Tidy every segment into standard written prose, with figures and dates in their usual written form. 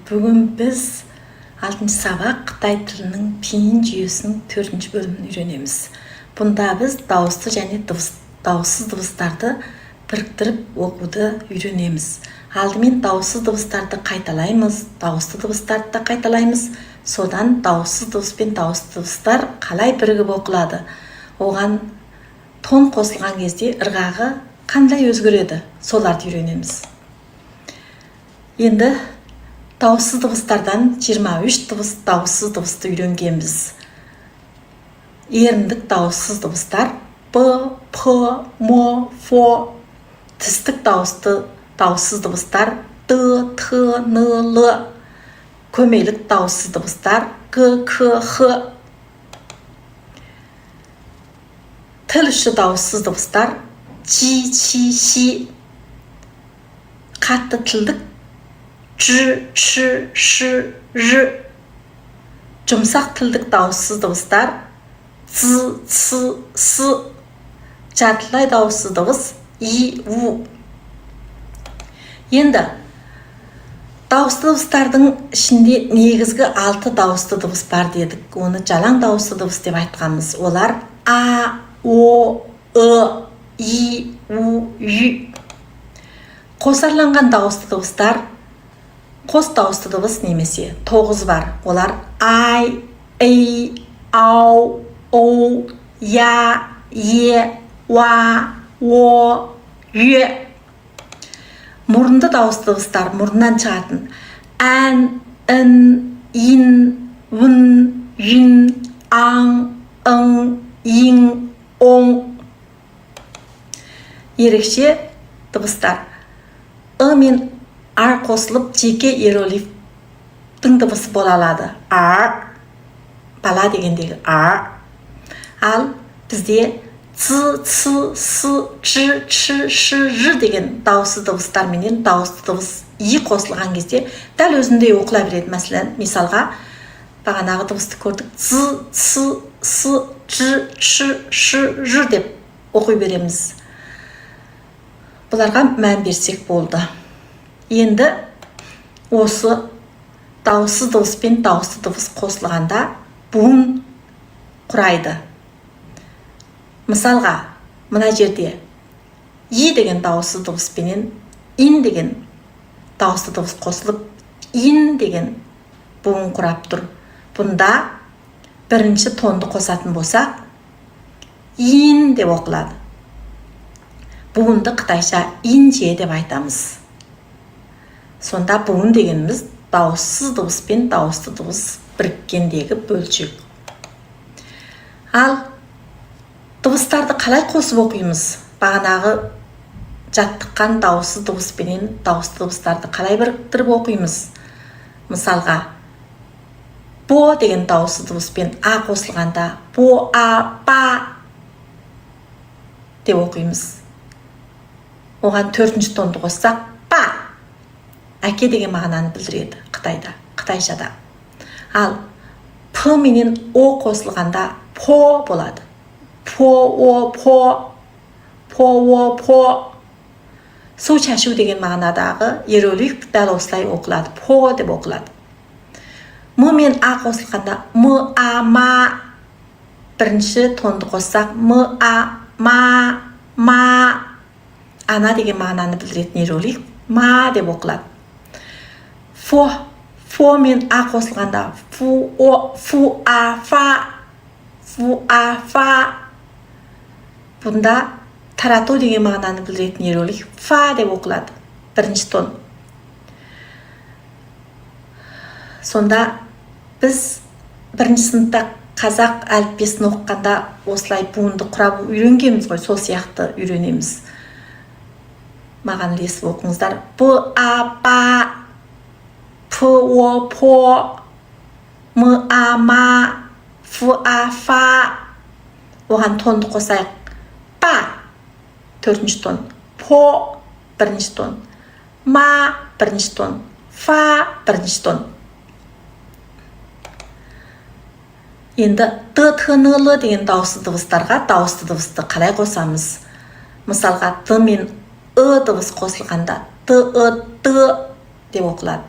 Бүгін біз 6-шы сабақ Қытай тілінің пейін жүйесінің 4-ші бөлімін үйренеміз. Бұнда біз дауысты және дауыссыз дыбыстарды біріктіріп оқуды үйренеміз. Алдымен дауыссыз дыбыстарды қайталаймыз, дауысты дыбыстарды да қайталаймыз. Содан дауыссыз дыбыс пен дауысты дыбыстар қалай бірігіп оқылады? Оған тон қосылған кезде ырғағы қандай өзгереді? Соларды үйренеміз. Енді дауыссыз дыбыстардан 23 дауыссыз дыбысты үйренгенбіз. Еріндік дауыссыз дыбыстар П, П, М, Ф. Тістік дауыссыз дыбыстар Т, Т, Н, Л. Көмейлік дауыссыз дыбыстар Г, К, Х. Тіл ұшы дауыссыз дыбыстар Чи, Чи, Ши. Қатты тілдік Ж, Ш, Ш, Ж. Жұмсақ тілдік дауыссыз дыбыстар Ц, Ц, С. Жартылай дауыссыз дыбыс И, У. Енді дауысты дыбыстардың ішінде негізгі 6 дауысты дыбыс бар дедік. Оны жалаң дауысты дыбыс деп айтқанбыз. Олар А, О, И, У, Ю. Қосарланған дауысты дыбыстар қос дауысты дыбыс немесе 9 бар. Олар Ай, Эй, Ау, Оу, Я, Е, Уа, О, Ю. Мұрынды дауысты дыбыстар мұрыннан шығатын Ән, Ін, Ин, Він, Жүн, Аң, Ың, Иң, Оң. Ерекше дыбыстар Ы мен Ар қосылып жеке иероглифтің дыбысы бола алады. Ар, бала дегендегі Ар. Ал бізде Ц, Ц, С, Ч, Ч, Ш, Ж деген дауысты дыбыстар менен дауысты дыбыс И қосылған кезде дәл өзіндей оқыла береді. Мәселен, мисалға бағанағы дыбысты көрдік. Ц, Ц, С, Ч, Ч, Ш, Ж деп оқи береміз. Бұларға мән берсек болды. Енді осы дауыссыз дыбыс пен дауысты дыбыс қосылғанда буын құрайды. Мысалға, мына жерде И деген дауыссыз дыбыс пенен Ин деген дауысты дыбыс қосылып, Ин деген буын құрап тұр. Бұнда бірінші тонды қосатын болсақ, Ин деп оқылады. Буынды қытайша инже деп айтамыз. Сонда буын дегеніміз дауыссыз дыбыс пен дауысты дыбыс біріккендегі бөлшек. Ал дыбыстарды қалай қосып оқимыз? Бағанағы жаттыққан дауыссыз дыбыс пенен дауысты дыбыстарды қалай біріктіріп оқимыз? Мысалға, Бо деген дауысты дыбыс пен А қосылғанда Бо, А, Ба деп оқимыз. Оған 4-ші тонды қоссақ Ба. Әке деген мағынаны білдіреді Қытайда, қытайшада. Ал П менен О қосылғанда По болады. По, О, По. По, О, По. Су шашу деген мағынадағы иероглиф дәл осылай оқылады. По деп оқылады. М мен А қосылғанда М, А, Ма. Бірінші тонды қоссақ М, А, Ма, Ма. Ана деген мағынаны білдіретін иероглиф Ма деп оқылады. Фо мен А қосылғанда Фу, О, Фу, А, Фа. Фу, А, Фа. Бұнда тарату деген мағынаны білдіретін иероглиф Фа деп оқылады. Бірінші тон. Сонда біз бірінші сыныпта қазақ әліппесін оқығанда осылай буынды құрап үйренгенбіз ғой, сол сияқты үйренеміз. Маған ілесіп оқыңыздар. Б, А, Ба. П, О, По. М, А, Ма. Ф, А, Фа. Оған тонды қосайық. Ба, 4-ші тон. По, 1-ші тон. Ма, 1-ші тон. Фа, 1-ші тон. Енді Т, Т, Н, Л деген дауысты дыбыстарға дауысты дыбысты қалай қосамыз? Мысалға, Т мен Ы дыбыс қосылғанда Т, Ы, Т деп оқылады.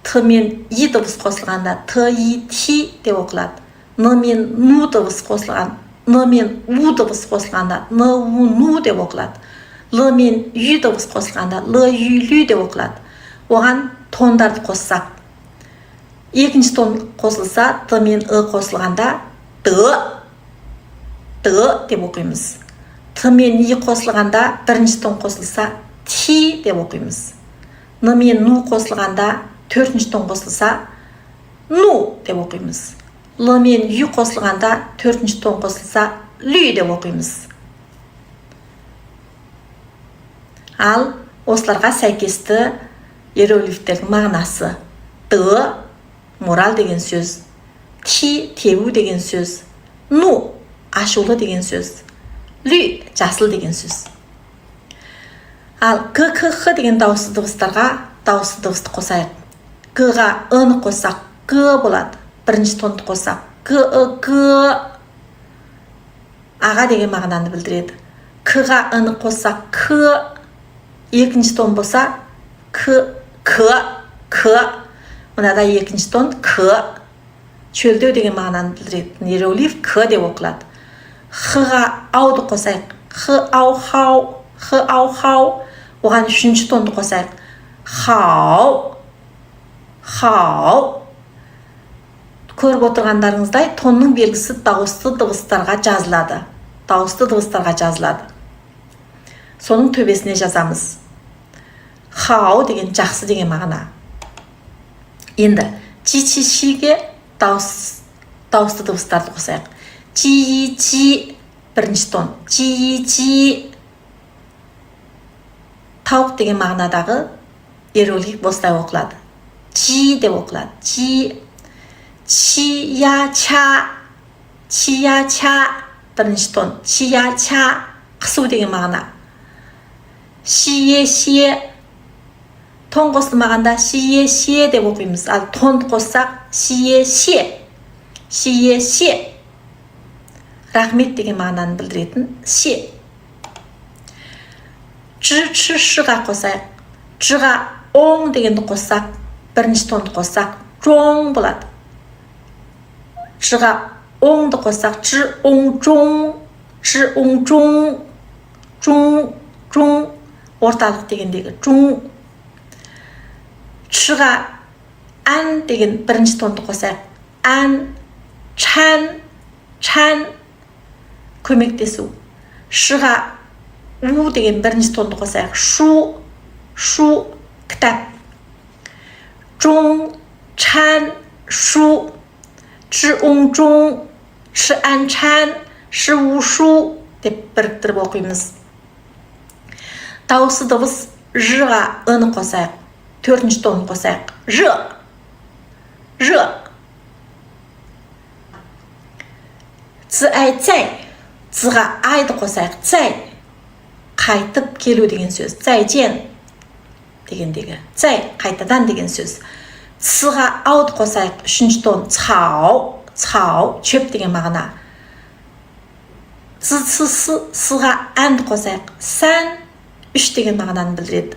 Т т мен и дыбыс қосылғанда т и ти деп оқылады. Н мен ну дыбыс қосылған, н мен у дыбыс қосылғанда н у ну деп оқылады. Л мен ю дыбыс қосылғанда л ю лю деп оқылады. Оған тондарды қоссақ, екінші тон қосылса, т мен ы қосылғанда д деп оқимыз. Т мен и қосылғанда бірінші тон қосылса ти деп оқимыз. Н мен ну қосылғанда төртінші тон қосылса ну деп оқимыз. Л мен ю қосылғанда төртінші тон қосылса лю деп оқимыз. Ал осыларға сәйкесті иероглифтердің мағынасы: д морал деген сөз, ти тебу деген сөз, ну ашулы деген сөз, лю жасыл деген сөз. Ал к, к, х деген дауысты дыбыстарға дауысты дыбысты қосайық. Г-ға ы-ны қоссақ г болады. Бірінші тонды қоссақ г. Аға деген мағынаны білдіреді. К-ға ы-ны қоссақ к. Екінші тон болса к. Мынада екінші тон к. Чөлдеу деген мағынаны білдіреді. Иероглиф к деп оқылады. Х-ға ауды қосайық. Х-ау-хау. Х-ау-хау. Оған үшінші тонды қосайық. Хау. Көріп отырғандарыңыздай, тонның белгісі дауысты дыбыстарға жазылады. Соның төбесіне жазамыз. Хау деген жақсы деген мағына. Енді чи-чи-шиге дауысты дыбыстарды қосайық. Чи-чи бірінші тон. Чи-чи. Тауық деген мағынадағы иероглиф осылай оқылады. Чи деп оқылады. Чи. Чи-я-ча. Чи-я-ча бірінші тон. Чи-я-ча қысу деген мағына. Шие-шие. Тон қосылмағанда шие-шие деп оқимыз. Ал тонды қоссақ шие-шие. Шие-шие. Рахмет деген мағынаны білдіретін ше. Ж-чы-шыға қосайық. Ж-ға оң дегенді қоссақ, бірінші тонды қоссақ жоң болады. Ж-ға оңды қоссақ ж-оң-жоң. Ж-оң-жоң. Жоң. Орталық дегендегі жоң. Ч-ға ән деген бірінші тонды қосайық. Ән. Чан. Көмектесу. Ш-ға у деген бірінші тонды қосайық. Шу. Кітап. Жоң. Чан. Шу. Ч-оң-жоң. Ч-ән-чан. Ш-у-шу деп біріктіріп оқимыз. Дауысы дыбыс ж-ға ы-ны қосайық. Төртінші тонын қосайық. Ж. Цай. Цға айды қосайық. Цай. Қайтып келу деген сөз. Цайжен дегендегі. Цай қайтадан деген сөз. Цға ауды қосайық. Үшінші тон. Цау. Чөп деген мағына. Сыға әнді қосайық. Сән үш деген мағынаны білдіреді.